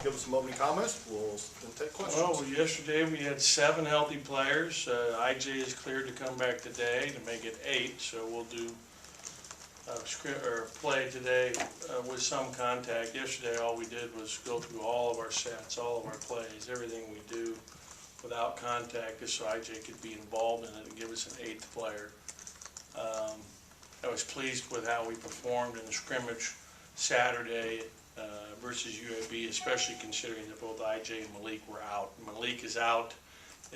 give us some opening comments. We'll then take questions. Well, yesterday we had 7 healthy players. IJ is cleared to come back today to make it 8, so we'll do play today with some contact. Yesterday all we did was go through all of our sets, all of our plays, everything we do without contact, just so IJ could be involved in it and give us an 8th player. I was pleased with how we performed in the scrimmage Saturday versus UAB, especially considering that both IJ and Malik were out. Malik is out,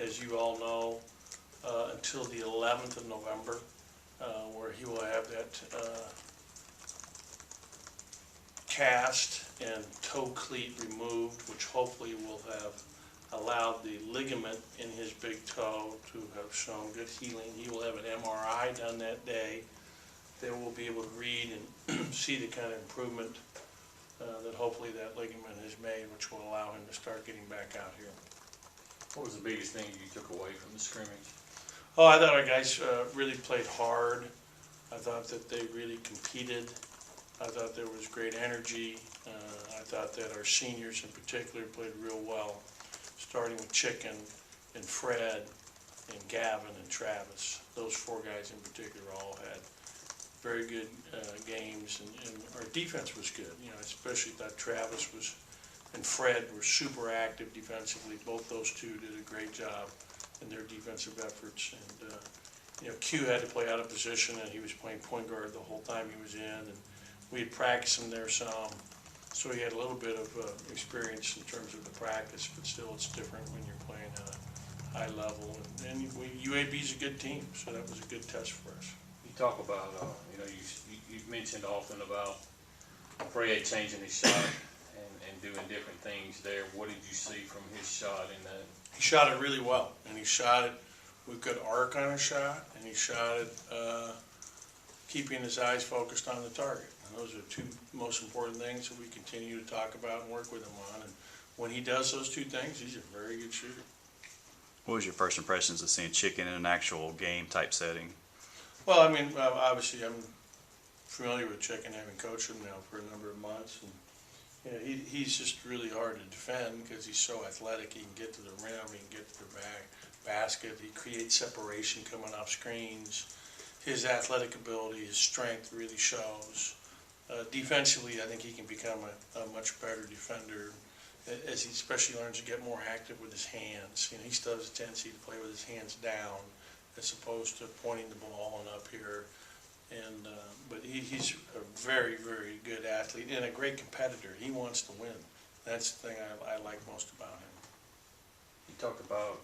as you all know, until the 11th of November, where he will have that cast and toe cleat removed, which hopefully will have allowed the ligament in his big toe to have shown good healing. He will have an MRI done that day. They will be able to read and see the kind of improvement that hopefully that ligament has made, which will allow him to start getting back out here. What was the biggest thing you took away from the scrimmage? Oh, I thought our guys really played hard. I thought that they really competed. I thought there was great energy. I thought that our seniors in particular played real well, starting with Chicken and Fred and Gavin and Travis. Those 4 guys in particular all had very good games, and our defense was good. You know, especially thought Travis and Fred were super active defensively. Both those 2 did a great job in their defensive efforts. And you know, Q had to play out of position, and he was playing point guard the whole time he was in. And we had practiced him there some, so he had a little bit of experience in terms of the practice. But still, it's different when you're playing at a high level. And UAB's a good team, so that was a good test for us. You talk about, you know, you've mentioned often about Fred changing his shot and doing different things there. What did you see from his shot in that? He shot it really well, and he shot it with good arc on his shot, and he shot it keeping his eyes focused on the target. And those are 2 most important things that we continue to talk about and work with him on. And when he does those 2 things, he's a very good shooter. What was your first impressions of seeing Chicken in an actual game type setting? Well, I mean, obviously I'm familiar with Chicken, having coached him now for a number of months, and you know, he's just really hard to defend because he's so athletic. He can get to the rim, he can get to the basket, he creates separation coming off screens. His athletic ability, his strength really shows. Defensively, I think he can become a much better defender as he especially learns to get more active with his hands. You know, he still has a tendency to play with his hands down as opposed to pointing the ball and up here. And but he's a very, very good athlete and a great competitor. He wants to win. That's the thing I like most about him. You talked about,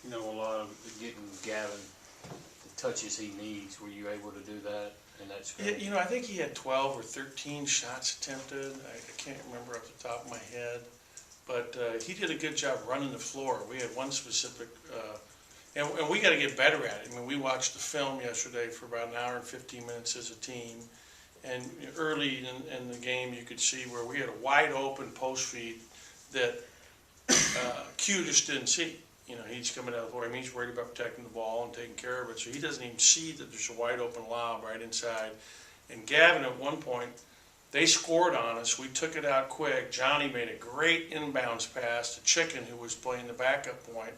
you know, a lot of getting Gavin the touches he needs. Were you able to do that in that scrimmage? You know, I think he had 12 or 13 shots attempted. I can't remember off the top of my head. But he did a good job running the floor. We had one specific, and we got to get better at it. I mean, we watched the film yesterday for about an hour and 15 minutes as a team. And early in the game, you could see where we had a wide open post feed that Q just didn't see. You know, he's coming out of the floor. I mean, he's worried about protecting the ball and taking care of it. So he doesn't even see that there's a wide open lob right inside. And Gavin, at one point, they scored on us. We took it out quick. Johnny made a great inbounds pass to Chicken, who was playing the backup point,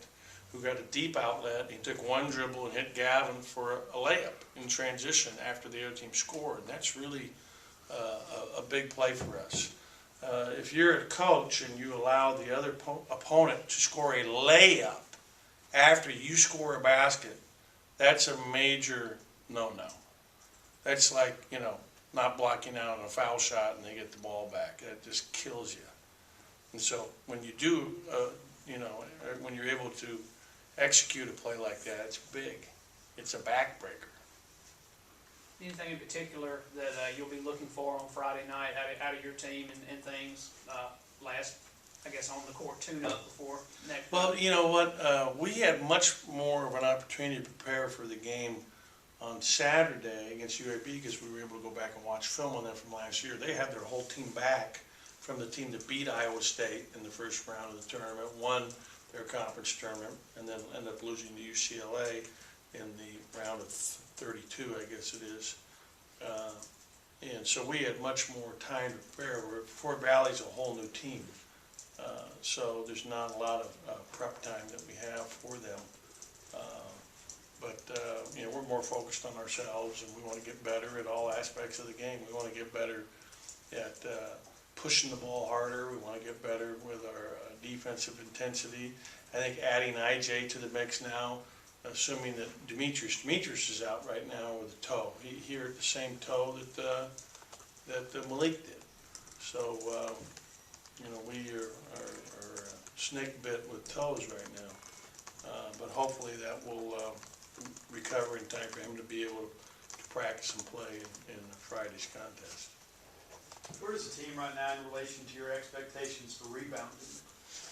who got a deep outlet. He took one dribble and hit Gavin for a layup in transition after the other team scored. And that's really a big play for us. If you're a coach and you allow the other opponent to score a layup after you score a basket, that's a major no-no. That's like, you know, not blocking out on a foul shot and they get the ball back. That just kills you. And so when you do, you know, when you're able to execute a play like that, it's big. It's a backbreaker. Anything in particular that you'll be looking for on Friday night out of your team and things last, I guess, on the court tune-up before next? Well, you know what? We had much more of an opportunity to prepare for the game on Saturday against UAB because we were able to go back and watch film on them from last year. They had their whole team back from the team that beat Iowa State in the first round of the tournament, won their conference tournament, and then ended up losing to UCLA in the round of 32, I guess it is. And so we had much more time to prepare. Fort Valley's a whole new team. so there's not a lot of prep time that we have for them. But we're more focused on ourselves, and we want to get better at all aspects of the game. We want to get better at pushing the ball harder. We want to get better with our defensive intensity. I think adding IJ to the mix now, assuming that Demetrius is out right now with a toe. He hurt the same toe that Malik did. So, we are snake bit with toes right now. But hopefully that will recover in time for him to be able to practice and play in Friday's contest. Where is the team right now in relation to your expectations for rebounding?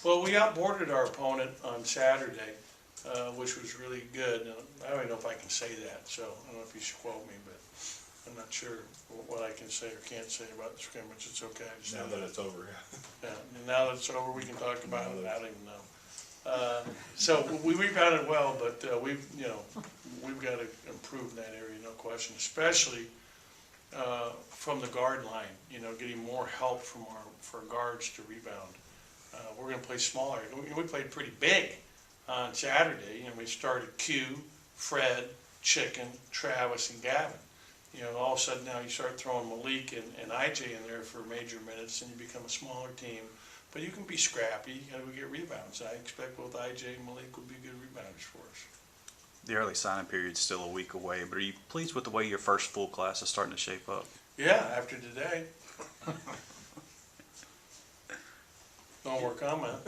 Well, we outboarded our opponent on Saturday, which was really good. I don't even know if I can say that, so I don't know if you should quote me, but I'm not sure what I can say or can't say about the scrimmage. It's okay. Now that it's over, yeah. Yeah, and now that it's over, we can talk about it. I don't even know. So we rebounded well, but we've got to improve in that area, no question. Especially from the guard line, getting more help from our guards to rebound. We're going to play smaller. We played pretty big on Saturday. We started Q, Fred, Chicken, Travis, and Gavin. All of a sudden now you start throwing Malik and IJ in there for major minutes, and you become a smaller team. But you can be scrappy. You got to get rebounds. I expect both IJ and Malik will be good rebounders for us. The early signing period's still a week away, but are you pleased with the way your first full class is starting to shape up? Yeah, after today. No more comment.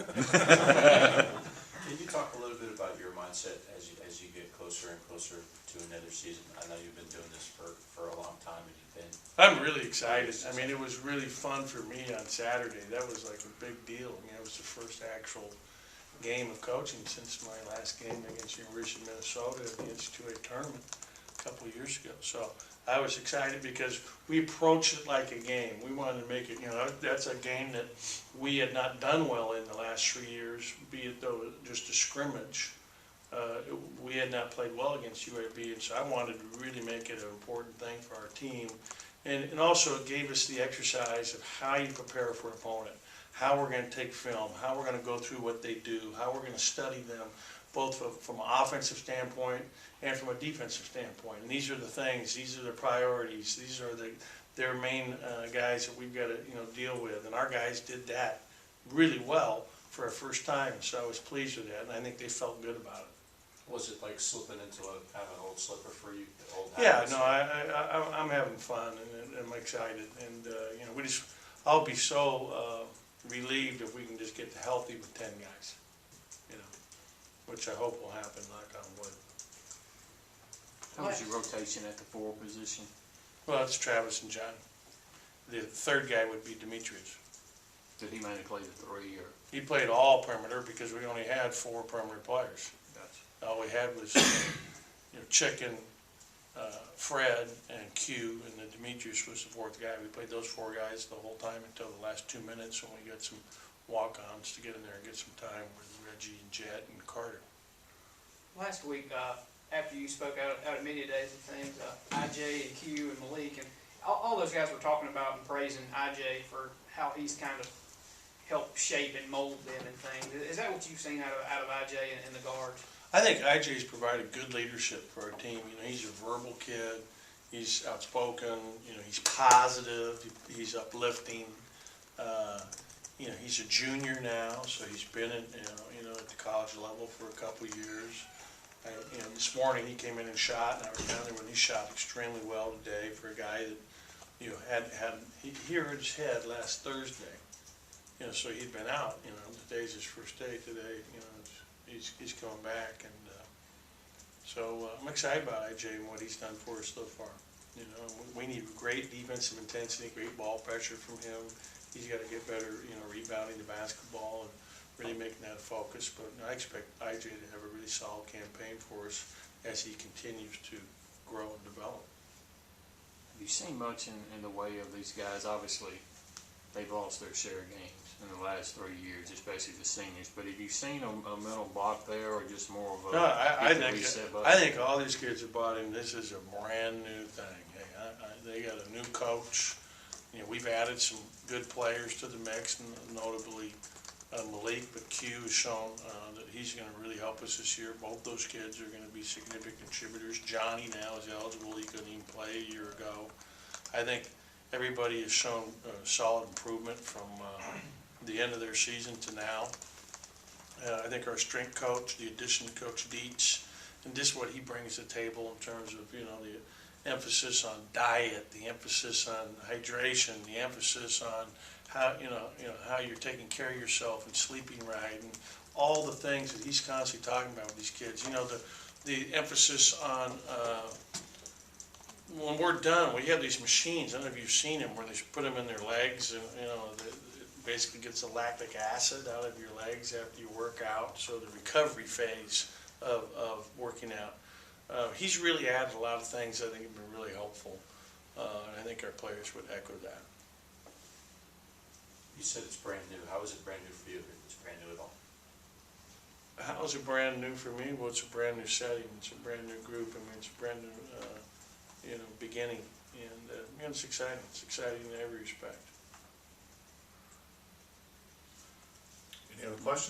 Can you talk a little bit about your mindset as you get closer and closer to another season? I know you've been doing this for a long time, and you've been. I'm really excited. I mean, it was really fun for me on Saturday. That was like a big deal. It was the first actual game of coaching since my last game against the University of Minnesota in the NCAA tournament a couple of years ago. So I was excited because we approached it like a game. We wanted to make it, that's a game that we had not done well in the last 3 years, be it though just a scrimmage. We had not played well against UAB, and so I wanted to really make it an important thing for our team. And also it gave us the exercise of how you prepare for an opponent, how we're going to take film, how we're going to go through what they do, how we're going to study them, both from an offensive standpoint and from a defensive standpoint. And these are the things, these are the priorities, these are their main guys that we've got to deal with. And our guys did that really well for our first time, so I was pleased with that, and I think they felt good about it. Was it like slipping into kind of an old slipper for you? Yeah, no, I'm having fun, and I'm excited, and I'll be so relieved if we can just get healthy with 10 guys, which I hope will happen, knock on wood. How was your rotation at the 4 position? Well, it's Travis and John. The third guy would be Demetrius. Did he mainly play the 3 or? He played all perimeter because we only had 4 perimeter players. Gotcha. All we had was Chicken, Fred, and Q, and then Demetrius was the 4th guy. We played those 4 guys the whole time until the last 2 minutes when we got some walk-ons to get in there and get some time with Reggie and Jet and Carter. Last week, after you spoke out at media days and things, IJ and Q and Malik and all those guys were talking about and praising IJ for how he's kind of helped shape and mold them and things. Is that what you've seen out of IJ and the guards? I think IJ's provided good leadership for our team. He's a verbal kid. He's outspoken. He's positive. He's uplifting. He's a junior now, so he's been at the college level for a couple of years. This morning he came in and shot, and I was down there when he shot extremely well today for a guy that he hurt his head last Thursday. So he'd been out. Today's his first day today. He's coming back, and so I'm excited about IJ and what he's done for us so far. We need great defensive intensity, great ball pressure from him. He's got to get better, rebounding the basketball and really making that a focus. But I expect IJ to have a really solid campaign for us as he continues to grow and develop. Have you seen much in the way of these guys? Obviously, they've lost their share of games in the last 3 years, especially the seniors. But have you seen a mental block there, or just more of a? No, I reset button? think all these kids are bought in. This is a brand new thing. Hey, they got a new coach. We've added some good players to the mix, notably Malik, but Q has shown that he's going to really help us this year. Both those kids are going to be significant contributors. Johnny now is eligible. He couldn't even play a year ago. I think everybody has shown solid improvement from the end of their season to now. I think our strength coach, the addition of Coach Dietz, and just what he brings to the table in terms of, you know, the emphasis on diet, the emphasis on hydration, the emphasis on how, you know, how you're taking care of yourself and sleeping right, and all the things that he's constantly talking about with these kids. You know, the emphasis on, when we're done, we have these machines, I don't know if you've seen them, where they put them in their legs, and, you know, it basically gets the lactic acid out of your legs after you work out, so the recovery phase of working out. He's really added a lot of things I think have been really helpful, and I think our players would echo that. You said it's brand new. How is it brand new for you? If it's brand new at all? How is it brand new for me? Well, it's a brand new setting, it's a brand new group, I mean, it's a brand new, you know, beginning, and you know, it's exciting in every respect. Any other questions?